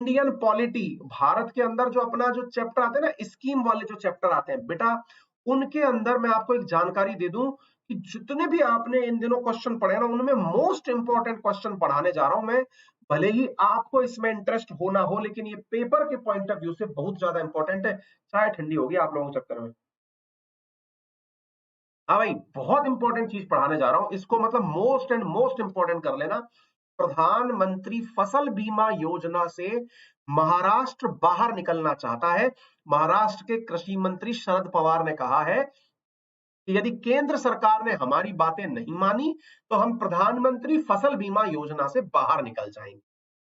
Indian polity, Bharat के अंदर जो अपना जो चैप्टर आते हैं ना, स्कीम वाले जो चैप्टर आते हैं बेटा, उनके अंदर मैं आपको एक जानकारी दे दूं कि जितने भी आपने इन दिनों क्वेश्चन पढ़े ना, उनमें मोस्ट इंपॉर्टेंट क्वेश्चन पढ़ाने जा रहा हूं मैं। भले ही आपको इसमें इंटरेस्ट हो ना हो, लेकिन ये पेपर के पॉइंट ऑफ व्यू से बहुत ज्यादा इंपॉर्टेंट है। चाय ठंडी होगी आप लोगों के चक्कर में। हाँ भाई, बहुत इंपॉर्टेंट चीज पढ़ाने जा रहा हूं, इसको मतलब मोस्ट एंड मोस्ट इंपॉर्टेंट कर लेना। प्रधानमंत्री फसल बीमा योजना से महाराष्ट्र बाहर निकलना चाहता है। महाराष्ट्र के कृषि मंत्री शरद पवार ने कहा है कि यदि केंद्र सरकार ने हमारी बातें नहीं मानी तो हम प्रधानमंत्री फसल बीमा योजना से बाहर निकल जाएंगे।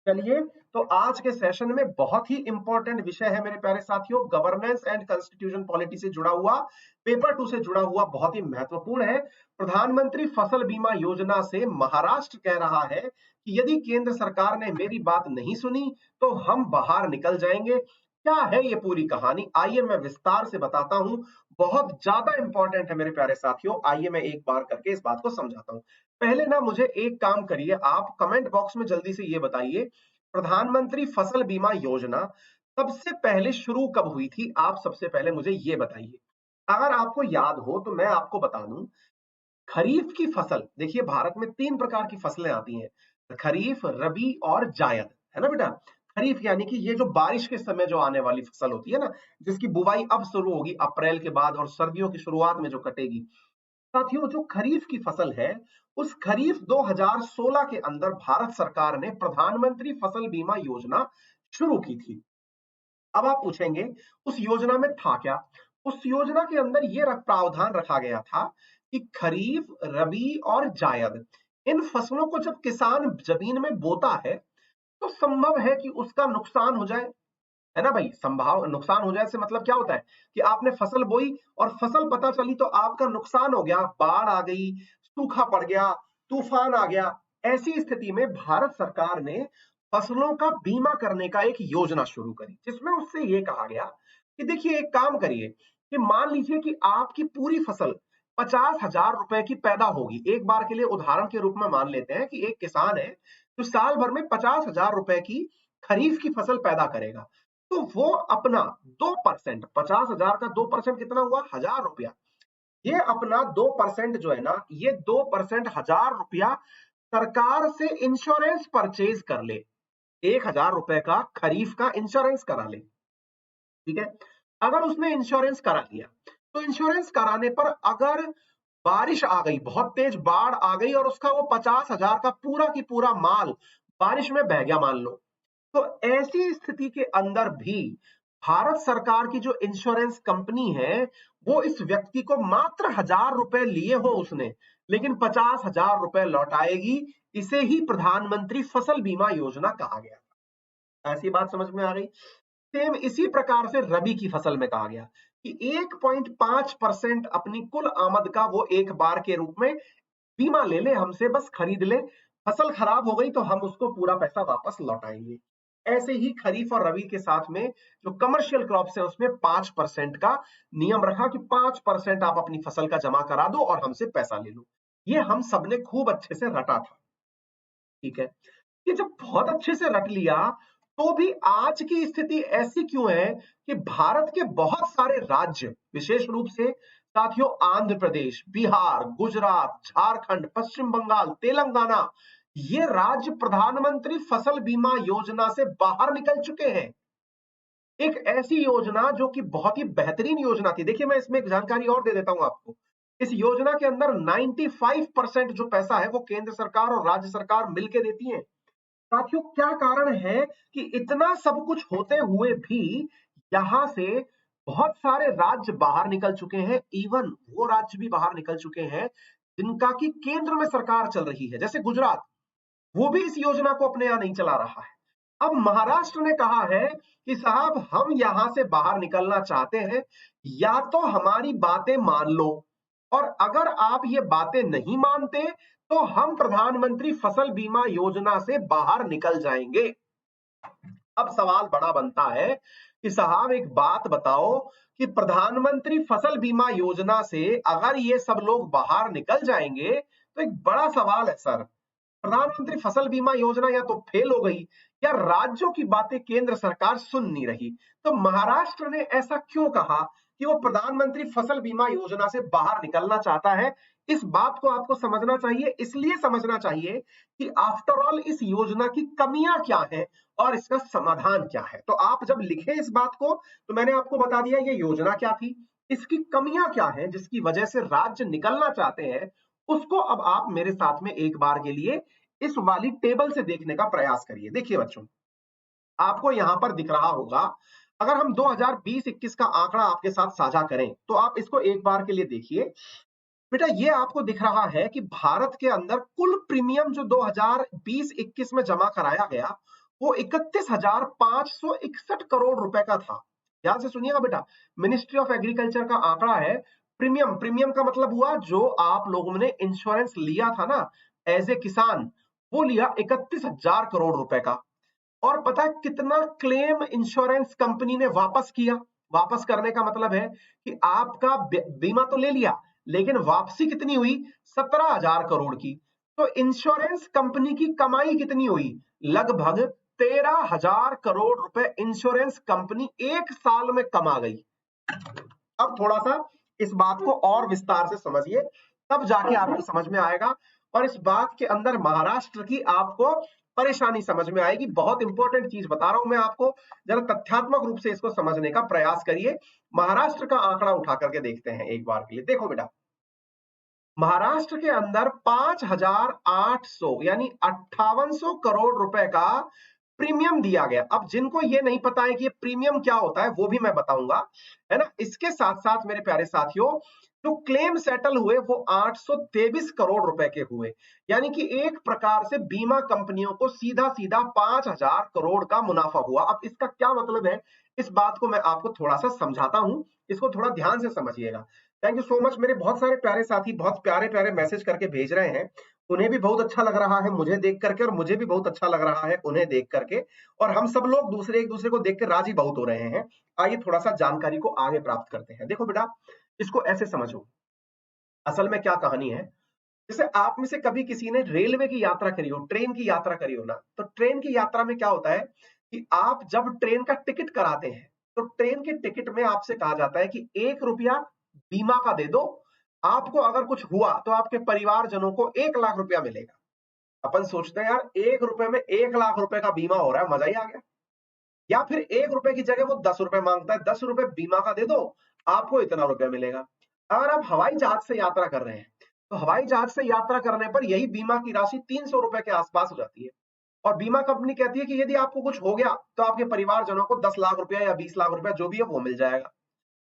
चलिए, तो आज के सेशन में बहुत ही इंपॉर्टेंट विषय है मेरे प्यारे साथियों, गवर्नेंस एंड कॉन्स्टिट्यूशन पॉलिटी से जुड़ा हुआ, पेपर 2 से जुड़ा हुआ, बहुत ही महत्वपूर्ण है। प्रधानमंत्री फसल बीमा योजना से महाराष्ट्र कह रहा है कि यदि केंद्र सरकार ने मेरी बात नहीं सुनी तो हम बाहर निकल जाएंगे। क्या है ये पूरी कहानी, आइए मैं विस्तार से बताता हूं। बहुत ज्यादा इंपॉर्टेंट है मेरे प्यारे साथियों, आइए मैं एक बार करके इस बात को समझाता हूं। पहले ना मुझे एक काम करिए, आप कमेंट बॉक्स में जल्दी से ये बताइए, प्रधानमंत्री फसल बीमा योजना सबसे पहले शुरू कब हुई थी? आप सबसे पहले मुझे ये बताइए। अगर आपको याद हो तो मैं आपको बता दूं, खरीफ की फसल, देखिए भारत में 3 प्रकार की फसलें आती हैं, खरीफ, रबी और जायद, है ना बेटा। खरीफ यानी कि ये जो बारिश के समय जो आने वाली फसल होती है ना, जिसकी बुवाई अब शुरू होगी अप्रैल के बाद और सर्दियों की शुरुआत में जो कटेगी। साथियों, जो खरीफ की फसल है, उस खरीफ 2016 के अंदर भारत सरकार ने प्रधानमंत्री फसल बीमा योजना शुरू की थी। अब आप पूछेंगे उस योजना में था क्या? उस योजना के अंदर यह प्रावधान रखा गया था कि खरीफ, रबी और जायद, इन फसलों को जब किसान जमीन में बोता है तो संभव है कि उसका नुकसान हो जाए, है ना भाई। संभाव नुकसान हो जाए से मतलब क्या होता है कि आपने फसल बोई और फसल पता चली तो आपका नुकसान हो गया, बाढ़ आ गई, सूखा पड़ गया, तूफान आ गया। ऐसी स्थिति में भारत सरकार ने फसलों का बीमा करने का एक योजना शुरू करी, जिसमें उससे ये कहा गया कि देखिए एक काम करिए कि मान लीजिए कि आपकी पूरी फसल 50,000 रुपए की पैदा होगी। एक बार के लिए उदाहरण के रूप में मान लेते हैं कि एक किसान है जो साल भर में 50,000 रुपए की खरीफ की फसल पैदा करेगा, तो वो अपना 2%, 50,000 का 2% कितना हुआ? 1,000 रुपया। ये अपना 2% जो है ना, ये 2% 1,000 रुपया सरकार से इंश्योरेंस परचेज कर ले। 1,000 रुपए का खरीफ का इंश्योरेंस करा ले, ठीक है। अगर उसने इंश्योरेंस करा लिया तो इंश्योरेंस कराने पर अगर बारिश आ गई, बहुत तेज बाढ़ आ गई और उसका वो 50,000 का पूरा की पूरा माल बारिश में बह गया मान लो, तो ऐसी स्थिति के अंदर भी भारत सरकार की जो इंश्योरेंस कंपनी है, वो इस व्यक्ति को मात्र 1,000 रुपए लिए हो उसने, लेकिन 50,000 रुपए लौटाएगी। इसे ही प्रधानमंत्री फसल बीमा योजना कहा गया। ऐसी बात समझ में आ गई। सेम इसी प्रकार से रबी की फसल में कहा गया कि 1.5% अपनी कुल आमद का वो एक बार के रूप में बीमा ले ले हमसे, बस खरीद ले, फसल खराब हो गई तो हम उसको पूरा पैसा वापस लौटाएंगे। ऐसे ही खरीफ और रबी के साथ में जो कमर्शियल क्रॉप्स है उसमें 5% का नियम रखा कि 5% आप अपनी फसल का जमा करा दो और हमसे पैसा ले लो। ये हम सबने खूब अच्छे से रटा था, ठीक है। ये जब बहुत अच्छे से रट लिया, तो भी आज की स्थिति ऐसी क्यों है कि भारत के बहुत सारे राज्य, विशेष रूप से साथियों आंध्र प्रदेश, बिहार, गुजरात, झारखंड, पश्चिम बंगाल, तेलंगाना, ये राज्य प्रधानमंत्री फसल बीमा योजना से बाहर निकल चुके हैं। एक ऐसी योजना जो कि बहुत ही बेहतरीन योजना थी। देखिए मैं इसमें एक जानकारी और दे देता हूं आपको। इस योजना के अंदर 95% जो पैसा है वो केंद्र सरकार और राज्य सरकार मिलकर देती है। साथियों, क्या कारण है कि इतना सब कुछ होते हुए भी यहां से बहुत सारे राज्य बाहर निकल चुके हैं। इवन वो राज्य भी बाहर निकल चुके हैं जिनका की केंद्र में सरकार चल रही है, जैसे गुजरात, वो भी इस योजना को अपने यहां नहीं चला रहा है। अब महाराष्ट्र ने कहा है कि साहब हम यहां से बाहर निकलना चाहते हैं, या तो हमारी बातें मान लो, और अगर आप ये बातें नहीं मानते तो हम प्रधानमंत्री फसल बीमा योजना से बाहर निकल जाएंगे। अब सवाल बड़ा बनता है कि साहब एक बात बताओ कि प्रधानमंत्री फसल बीमा योजना से अगर ये सब लोग बाहर निकल जाएंगे तो एक बड़ा सवाल है सर, प्रधानमंत्री फसल बीमा योजना या तो फेल हो गई या राज्यों की बातें केंद्र सरकार सुन नहीं रही। तो महाराष्ट्र ने ऐसा क्यों कहा कि वो प्रधानमंत्री फसल बीमा योजना से बाहर निकलना चाहता है? इस बात को आपको समझना चाहिए, इसलिए समझना चाहिए कि आफ्टर ऑल इस योजना की कमियां क्या है और इसका समाधान क्या है। तो आप जब लिखे इस बात को, तो मैंने आपको बता दिया ये योजना क्या थी, इसकी कमियां क्या है जिसकी वजह से राज्य निकलना चाहते हैं, उसको अब आप मेरे साथ में एक बार के लिए इस वाली टेबल से देखने का प्रयास करिए। देखिए बच्चों, आपको यहां पर दिख रहा होगा, अगर हम 2020-21 का आंकड़ा आपके साथ साझा करें तो आप इसको एक बार के लिए देखिए। बेटा ये आपको दिख रहा है कि भारत के अंदर कुल प्रीमियम जो 2020-21 में जमा कराया गया वो 31,561 करोड़ रुपए का था। ध्यान से सुनिएगा बेटा, मिनिस्ट्री ऑफ एग्रीकल्चर का आंकड़ा है। प्रीमियम, प्रीमियम का मतलब हुआ जो आप लोगों ने इंश्योरेंस लिया था ना एज ए किसान, वो लिया 31,000 करोड़ रुपए का। और पता है कितना क्लेम इंश्योरेंस कंपनी ने वापस किया? वापस करने का मतलब है कि आपका बीमा तो ले लिया लेकिन वापसी कितनी हुई? 17,000 करोड़ की। तो इंश्योरेंस कंपनी की कमाई कितनी हुई? लगभग 13,000 करोड़ रुपए इंश्योरेंस कंपनी एक साल में कमा गई। अब थोड़ा सा इस बात को और विस्तार से समझिए, तब जाके आपको समझ में आएगा और इस बात के अंदर महाराष्ट्र की आपको परेशानी समझ में आएगी। बहुत इंपॉर्टेंट चीज बता रहा हूं मैं आपको, जरा तथ्यात्मक रूप से इसको समझने का प्रयास करिए। महाराष्ट्र का आंकड़ा उठा करके देखते हैं एक बार के लिए। देखो बेटा, महाराष्ट्र के अंदर 5,800 यानी 5,800 करोड़ रुपए का प्रीमियम दिया गया। अब जिनको ये नहीं पता है कि ये प्रीमियम क्या होता है वो भी मैं बताऊंगा, है ना। इसके साथ साथ मेरे प्यारे साथियों, जो क्लेम सेटल हुए वो 823 करोड़ रुपए के हुए, यानी कि एक प्रकार से बीमा कंपनियों को सीधा सीधा 5,000 करोड़ का मुनाफा हुआ। अब इसका क्या मतलब है, इस बात को मैं आपको थोड़ा सा समझाता हूं, इसको थोड़ा ध्यान से समझिएगा। Thank you so much. मेरे बहुत सारे प्यारे साथी बहुत प्यारे प्यारे मैसेज करके भेज रहे हैं, उन्हें भी बहुत अच्छा लग रहा है मुझे देख करके और मुझे भी बहुत अच्छा लग रहा है उन्हें देख करके, और हम सब लोग एक दूसरे को देख कर राजी बहुत हो रहे हैं। आइए थोड़ा सा जानकारी को आगे प्राप्त करते हैं। देखो बेटा, इसको ऐसे समझो, असल में क्या कहानी है। जैसे आप में से कभी किसी ने रेलवे की यात्रा करी हो, ट्रेन की यात्रा करी हो ना, तो ट्रेन की यात्रा में क्या होता है कि आप जब ट्रेन का टिकट कराते हैं तो ट्रेन के टिकट में आपसे कहा जाता है कि 1 रुपया बीमा का दे दो, आपको अगर कुछ हुआ तो आपके परिवारजनों को 1 लाख रुपया मिलेगा। अपन सोचते हैं यार 1 रुपए में 1 लाख रुपए का बीमा हो रहा है, मजा ही आ गया। या फिर 1 रुपए की जगह वो 10 रुपए मांगता है, 10 रुपए बीमा का दे दो, आपको इतना रुपया मिलेगा। अगर आप हवाई जहाज से यात्रा कर रहे हैं तो हवाई जहाज से यात्रा करने पर यही बीमा की राशि 300 रुपए के आसपास हो जाती है, और बीमा कंपनी कहती है कि यदि आपको कुछ हो गया तो आपके परिवारजनों को 10 लाख रुपया या 20 लाख रुपया जो भी है वो मिल जाएगा।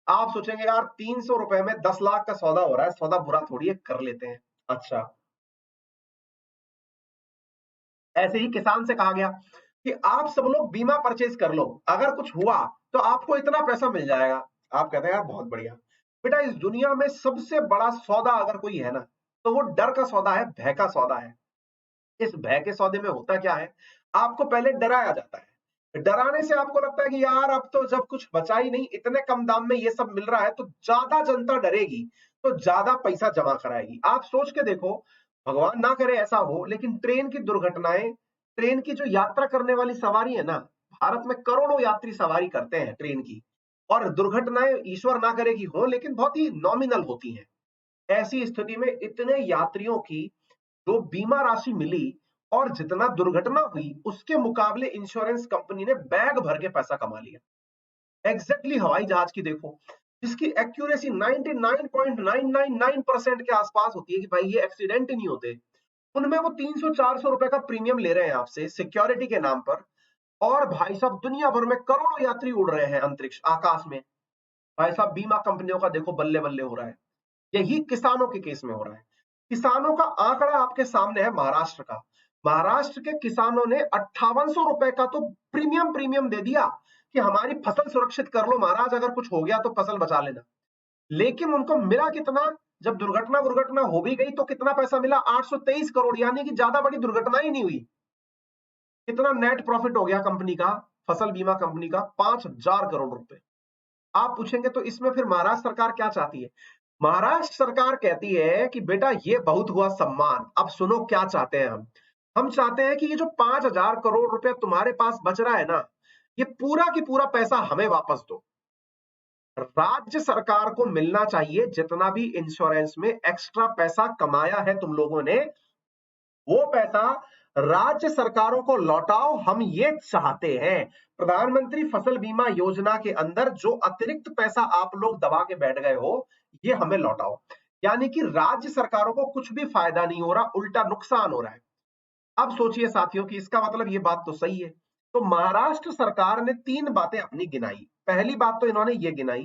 आप सोचेंगे यार 300 रुपए में 10 लाख का सौदा हो रहा है, सौदा बुरा थोड़ी है, कर लेते हैं। अच्छा, ऐसे ही किसान से कहा गया कि आप सब लोग बीमा परचेज कर लो, अगर कुछ हुआ तो आपको इतना पैसा मिल जाएगा। आप कहते हैं यार बहुत बढ़िया। बेटा इस दुनिया में सबसे बड़ा सौदा अगर कोई है ना तो वो डर का सौदा है, भय का सौदा है। इस भय के सौदे में होता क्या है, आपको पहले डराया जाता है, डराने से आपको लगता है कि यार अब तो जब कुछ बचा ही नहीं, इतने कम दाम में ये सब मिल रहा है, तो ज्यादा जनता डरेगी तो ज्यादा पैसा जमा कराएगी। आप सोच के देखो, भगवान ना करे ऐसा हो, लेकिन ट्रेन की दुर्घटनाएं, ट्रेन की जो यात्रा करने वाली सवारी है ना, भारत में करोड़ों यात्री सवारी करते हैं ट्रेन की, और दुर्घटनाएं ईश्वर ना करे कि हो, लेकिन बहुत ही नॉमिनल होती हैं। ऐसी स्थिति में इतने यात्रियों की जो बीमा राशि मिली और जितना दुर्घटना हुई उसके मुकाबले इंश्योरेंस कंपनी ने बैग भर के पैसा कमा लिया। एग्जैक्टली हवाई जहाज की देखो, जिसकी एक्यूरेसी 99.999% के आसपास होती है कि भाई ये एक्सीडेंट ही नहीं होते, उनमें वो 300-400 रुपए का प्रीमियम ले रहे हैं आपसे सिक्योरिटी के नाम पर, और भाई साहब दुनिया भर में करोड़ों यात्री उड़ रहे हैं अंतरिक्ष आकाश में। भाई साहब बीमा कंपनियों का देखो बल्ले बल्ले हो रहा है। यही किसानों के केस में हो रहा है। किसानों का आंकड़ा आपके सामने है महाराष्ट्र का। महाराष्ट्र के किसानों ने 5800 रुपए का तो प्रीमियम दे दिया कि हमारी फसल सुरक्षित कर लो महाराज, अगर कुछ हो गया तो फसल बचा लेना। लेकिन उनको मिला कितना, जब दुर्घटना हो भी गई तो कितना पैसा मिला? 823 करोड़, यानी कि ज्यादा बड़ी दुर्घटना ही नहीं हुई। कितना नेट प्रॉफिट हो गया कंपनी का, फसल बीमा कंपनी का? 5,000 करोड़ रुपए। आप पूछेंगे तो इसमें फिर महाराष्ट्र सरकार क्या चाहती है? महाराष्ट्र सरकार कहती है कि बेटा ये बहुत हुआ सम्मान, अब सुनो क्या चाहते हैं हम। हम चाहते हैं कि ये जो 5,000 करोड़ रुपए तुम्हारे पास बच रहा है ना, ये पूरा की पूरा पैसा हमें वापस दो। राज्य सरकार को मिलना चाहिए जितना भी इंश्योरेंस में एक्स्ट्रा पैसा कमाया है तुम लोगों ने, वो पैसा राज्य सरकारों को लौटाओ, हम ये चाहते हैं। प्रधानमंत्री फसल बीमा योजना के अंदर जो अतिरिक्त पैसा आप लोग दबा के बैठ गए हो, ये हमें लौटाओ। यानी कि राज्य सरकारों को कुछ भी फायदा नहीं हो रहा, उल्टा नुकसान हो रहा है। अब सोचिए साथियों कि इसका मतलब ये बात तो सही है। तो महाराष्ट्र सरकार ने 3 बातें अपनी गिनाई। पहली बात तो इन्होंने ये गिनाई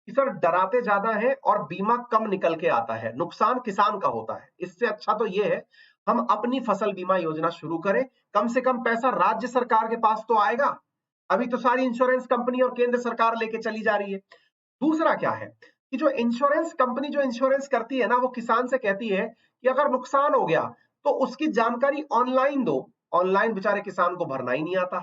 कि सर डराते ज्यादा है और बीमा कम निकल के आता है, नुकसान किसान का होता है। इससे अच्छा तो ये है हम अपनी फसल बीमा योजना शुरू करें, कम से कम पैसा राज्य सरकार के पास तो आएगा। अभी तो सारी इंश्योरेंस कंपनी और केंद्र सरकार लेके चली जा रही है। दूसरा क्या है कि जो इंश्योरेंस कंपनी जो इंश्योरेंस करती है ना, वो किसान से कहती है कि अगर नुकसान हो गया तो उसकी जानकारी ऑनलाइन दो। ऑनलाइन बेचारे किसान को भरना ही नहीं आता।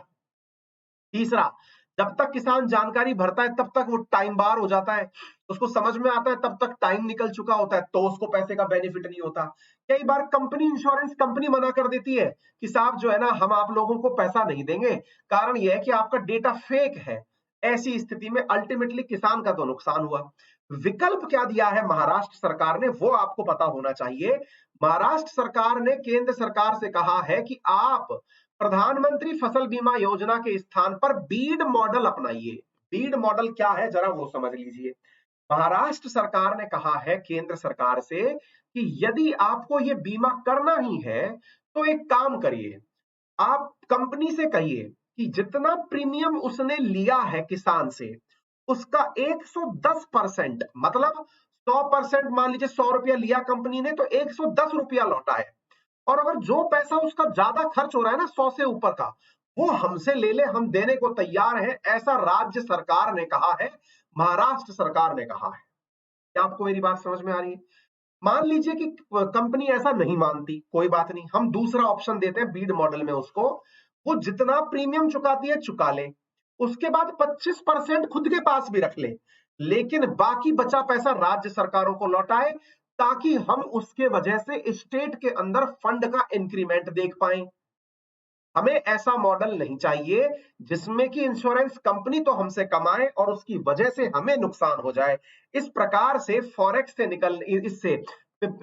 तीसरा, जब तक किसान जानकारी भरता है तब तक वो टाइम बार हो जाता है, उसको समझ में आता है तब तक टाइम निकल चुका होता है, तो उसको पैसे का बेनिफिट नहीं होता। कई बार कंपनी इंश्योरेंस कंपनी मना कर देती है कि साहब जो है ना, हम आप लोगों को पैसा नहीं देंगे, कारण यह है कि आपका डेटा फेक है। ऐसी स्थिति में अल्टीमेटली किसान का तो नुकसान हुआ। विकल्प क्या दिया है महाराष्ट्र सरकार ने, वो आपको पता होना चाहिए। महाराष्ट्र सरकार ने केंद्र सरकार से कहा है कि आप प्रधानमंत्री फसल बीमा योजना के स्थान पर बीड मॉडल अपनाइए। बीड मॉडल क्या है जरा वो समझ लीजिए। महाराष्ट्र सरकार ने कहा है केंद्र सरकार से कि यदि आपको ये बीमा करना ही है तो एक काम करिए, आप कंपनी से कहिए कि जितना प्रीमियम उसने लिया है किसान से, उसका 110%, मतलब 100%, मान लीजिए 100 रुपया लिया कंपनी ने तो 110 रुपया लौटा है। और अगर जो पैसा उसका ज्यादा खर्च हो रहा है ना 100 से ऊपर का, वो हमसे ले ले, हम देने को तैयार हैं, ऐसा राज्य सरकार ने कहा है, महाराष्ट्र सरकार ने कहा है। क्या आपको मेरी बात समझ में आ रही है? मान लीजिए कि कंपनी ऐसा नहीं मानती, कोई बात नहीं, हम दूसरा ऑप्शन देते हैं बीड मॉडल में उसको, वो जितना प्रीमियम चुकाती है चुका ले, उसके बाद 25% खुद के पास भी रख ले, लेकिन बाकी बचा पैसा राज्य सरकारों को लौटाए, ताकि हम उसके वजह से स्टेट के अंदर फंड का इंक्रीमेंट देख पाए। हमें ऐसा मॉडल नहीं चाहिए जिसमें कि इंश्योरेंस कंपनी तो हमसे कमाए और उसकी वजह से हमें नुकसान हो जाए। इस प्रकार से फॉरेक्स से निकल इससे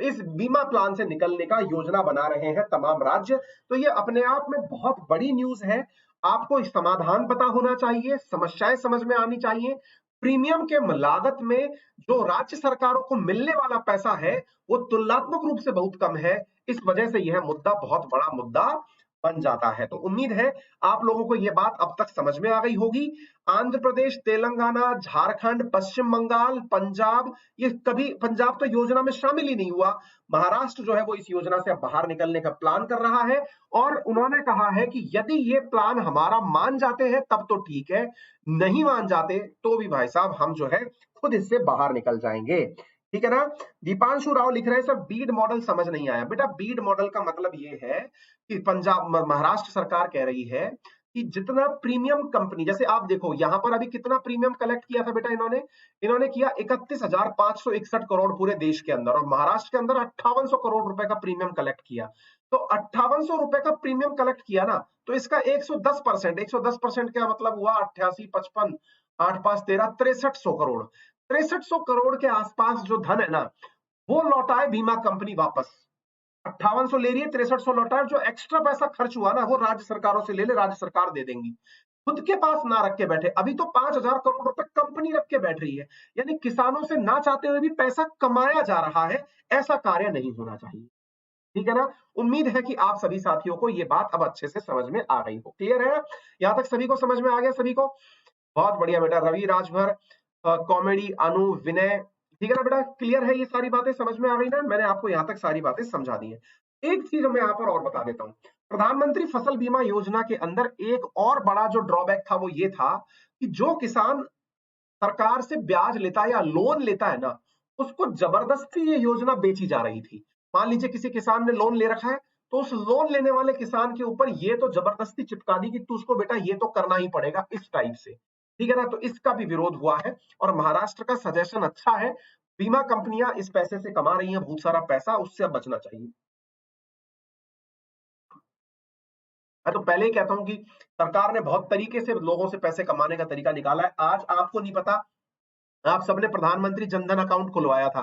इस बीमा प्लान से निकलने का योजना बना रहे हैं तमाम राज्य। तो ये अपने आप में बहुत बड़ी न्यूज है। आपको समाधान पता होना चाहिए, समस्याएं समझ में आनी चाहिए। प्रीमियम के लागत में जो राज्य सरकारों को मिलने वाला पैसा है वो तुलनात्मक रूप से बहुत कम है। इस वजह से यह मुद्दा बहुत बड़ा मुद्दा बन जाता है। तो उम्मीद है आप लोगों को यह बात अब तक समझ में आ गई होगी। आंध्र प्रदेश, तेलंगाना, झारखंड, पश्चिम बंगाल, पंजाब, ये कभी पंजाब तो योजना में शामिल ही नहीं हुआ। महाराष्ट्र जो है वो इस योजना से अब बाहर निकलने का प्लान कर रहा है और उन्होंने कहा है कि यदि ये प्लान हमारा मान जाते हैं तब तो ठीक है, नहीं मान जाते तो भी भाई साहब हम जो है खुद इससे बाहर निकल जाएंगे। ठीक है ना? दीपांशु राव लिख रहे हैं सर बीड मॉडल समझ नहीं आया। बेटा बीड मॉडल का मतलब ये है कि पंजाब महाराष्ट्र सरकार कह रही है कि जितना प्रीमियम कंपनी, जैसे आप देखो यहां पर अभी कितना प्रीमियम कलेक्ट किया था बेटा इन्होंने किया 31,561 करोड़ पूरे देश के अंदर, और महाराष्ट्र के अंदर 5800 करोड़ रुपए का प्रीमियम कलेक्ट किया। तो 5800 रुपए का प्रीमियम कलेक्ट किया ना, तो इसका 110%, 110% क्या मतलब हुआ? 88, 55, 8, 5, 13, 6300 करोड़। 6300 करोड़ के आसपास जो धन है ना, वो लौटाए बीमा कंपनी वापस। 5800 ले रही है, 6300 लौटाए, जो एक्स्ट्रा पैसा खर्च हुआ ना वो राज्य सरकारों से ले ले, राज्य सरकार दे देंगी। खुद के पास ना रख के बैठे। अभी तो 5,000 करोड़ रुपए कंपनी रख के बैठ रही है, यानी किसानों से ना चाहते हुए भी पैसा कमाया जा रहा है। ऐसा कार्य नहीं होना चाहिए। ठीक है ना? उम्मीद है कि आप सभी साथियों को ये बात अब अच्छे से समझ में आ गई हो। क्लियर है? यहां तक सभी को समझ में आ गया? सभी को बहुत बढ़िया बेटा। रवि, राजभर, कॉमेडी, अनु, विनय, ठीक है ना बेटा? क्लियर है? ये सारी बातें समझ में आ गई ना? मैंने आपको यहाँ तक सारी बातें समझा दी है। एक चीज मैं यहाँ पर और बता देता हूँ। प्रधानमंत्री फसल बीमा योजना के अंदर एक और बड़ा जो ड्रॉबैक था वो ये था कि जो किसान सरकार से ब्याज लेता है या लोन लेता है ना, उसको जबरदस्ती ये योजना बेची जा रही थी। मान लीजिए किसी किसान ने लोन ले रखा है, तो उस लोन लेने वाले किसान के ऊपर ये तो जबरदस्ती चिपका दी कि तू उसको बेटा ये तो करना ही पड़ेगा, इस टाइप से। ठीक है ना? तो इसका भी विरोध हुआ है और महाराष्ट्र का सजेशन अच्छा है। बीमा कंपनियां इस पैसे से कमा रही हैं बहुत सारा पैसा, उससे अब बचना चाहिए। मैं तो पहले ही कहता हूं कि सरकार ने बहुत तरीके से लोगों से पैसे कमाने का तरीका निकाला है। आज आपको नहीं पता, आप सबने प्रधानमंत्री जनधन अकाउंट खुलवाया था,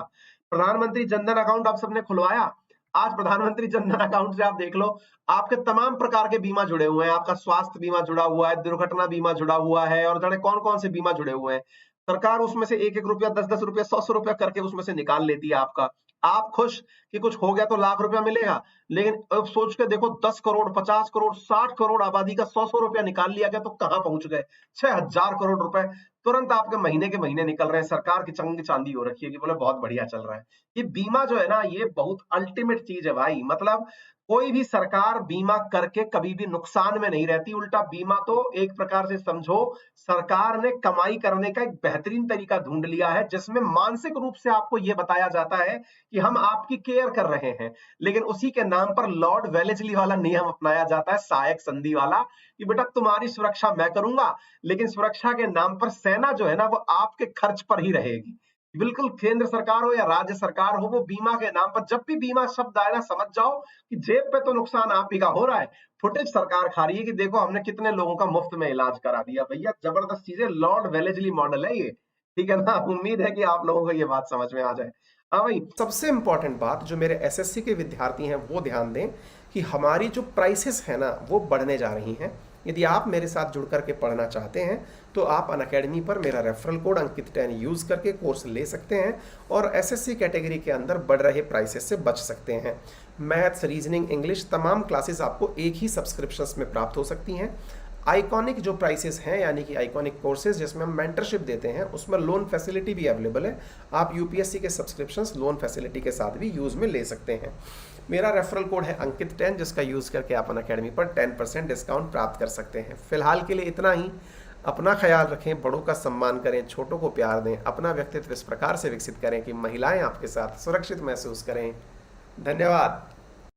प्रधानमंत्री जनधन अकाउंट आप सबने खुलवाया। आज प्रधानमंत्री जनधन अकाउंट से आप देख लो, आपके तमाम प्रकार के बीमा जुड़े हुए हैं, आपका स्वास्थ्य बीमा जुड़ा हुआ है, दुर्घटना बीमा जुड़ा हुआ है, और जाने कौन कौन से बीमा जुड़े हुए हैं। सरकार उसमें से 1-1 रुपया, 10-10 रुपया, 100-100 रुपया करके उसमें से निकाल लेती है आपका। आप खुश कि कुछ हो गया तो लाख रुपया मिलेगा, लेकिन अब सोच के देखो 10 करोड़, 50 करोड़, 60 करोड़ आबादी का 100-100 रुपया निकाल लिया गया तो कहां पहुंच गए? 6000 करोड़ रुपए तुरंत आपके महीने के महीने निकल रहे हैं। सरकार की चंग चांदी हो रखी है कि बोले बहुत बढ़िया चल रहा है। ये बीमा जो है ना, ये बहुत अल्टीमेट चीज है भाई। मतलब कोई भी सरकार बीमा करके कभी भी नुकसान में नहीं रहती, उल्टा बीमा तो एक प्रकार से समझो सरकार ने कमाई करने का एक बेहतरीन तरीका ढूंढ लिया है, जिसमें मानसिक रूप से आपको यह बताया जाता है कि हम आपकी केयर कर रहे हैं, लेकिन उसी के नाम पर लॉर्ड वेलेस्ली वाला नियम अपनाया जाता है, सहायक संधि वाला, कि बेटा तुम्हारी सुरक्षा मैं करूंगा, लेकिन सुरक्षा के नाम पर सेना जो है ना वो आपके खर्च पर ही रहेगी। बिल्कुल केंद्र सरकार हो या राज्य सरकार हो, वो बीमा के नाम पर, जब भी बीमा शब्द आए ना समझ जाओ कि जेब पे तो नुकसान आप ही का हो रहा है, फुटेज सरकार खा रही है कि देखो हमने कितने लोगों का मुफ्त में इलाज करा दिया। भैया जबरदस्त चीजें, लॉर्ड वेलेस्ली मॉडल है ये, ठीक है ना। उम्मीद है कि आप लोगों को ये बात समझ में आ जाए। हाँ भाई, सबसे इंपॉर्टेंट बात जो मेरे एसएससी के विद्यार्थी हैं वो ध्यान दें कि हमारी जो प्राइसेस है ना वो बढ़ने जा रही हैं। यदि आप मेरे साथ जुड़ करके पढ़ना चाहते हैं तो आप अनअकैडमी पर मेरा रेफरल कोड अंकित 10 यूज़ करके कोर्स ले सकते हैं और एसएससी कैटेगरी के अंदर बढ़ रहे प्राइसेस से बच सकते हैं। मैथ्स, रीजनिंग, इंग्लिश तमाम क्लासेस आपको एक ही सब्सक्रिप्शंस में प्राप्त हो सकती हैं। आइकॉनिक जो प्राइसेस हैं यानी कि आइकॉनिक कोर्सेज जिसमें हम मेंटरशिप देते हैं उसमें लोन फैसिलिटी भी अवेलेबल है। आप यूपीएससी के सब्सक्रिप्शंस लोन फैसिलिटी के साथ भी यूज़ में ले सकते हैं। मेरा रेफरल कोड है अंकित 10 जिसका यूज़ करके आप अनअकैडमी पर 10% डिस्काउंट प्राप्त कर सकते हैं। फिलहाल के लिए इतना ही। अपना ख्याल रखें, बड़ों का सम्मान करें, छोटों को प्यार दें, अपना व्यक्तित्व इस प्रकार से विकसित करें कि महिलाएं आपके साथ सुरक्षित महसूस करें। धन्यवाद।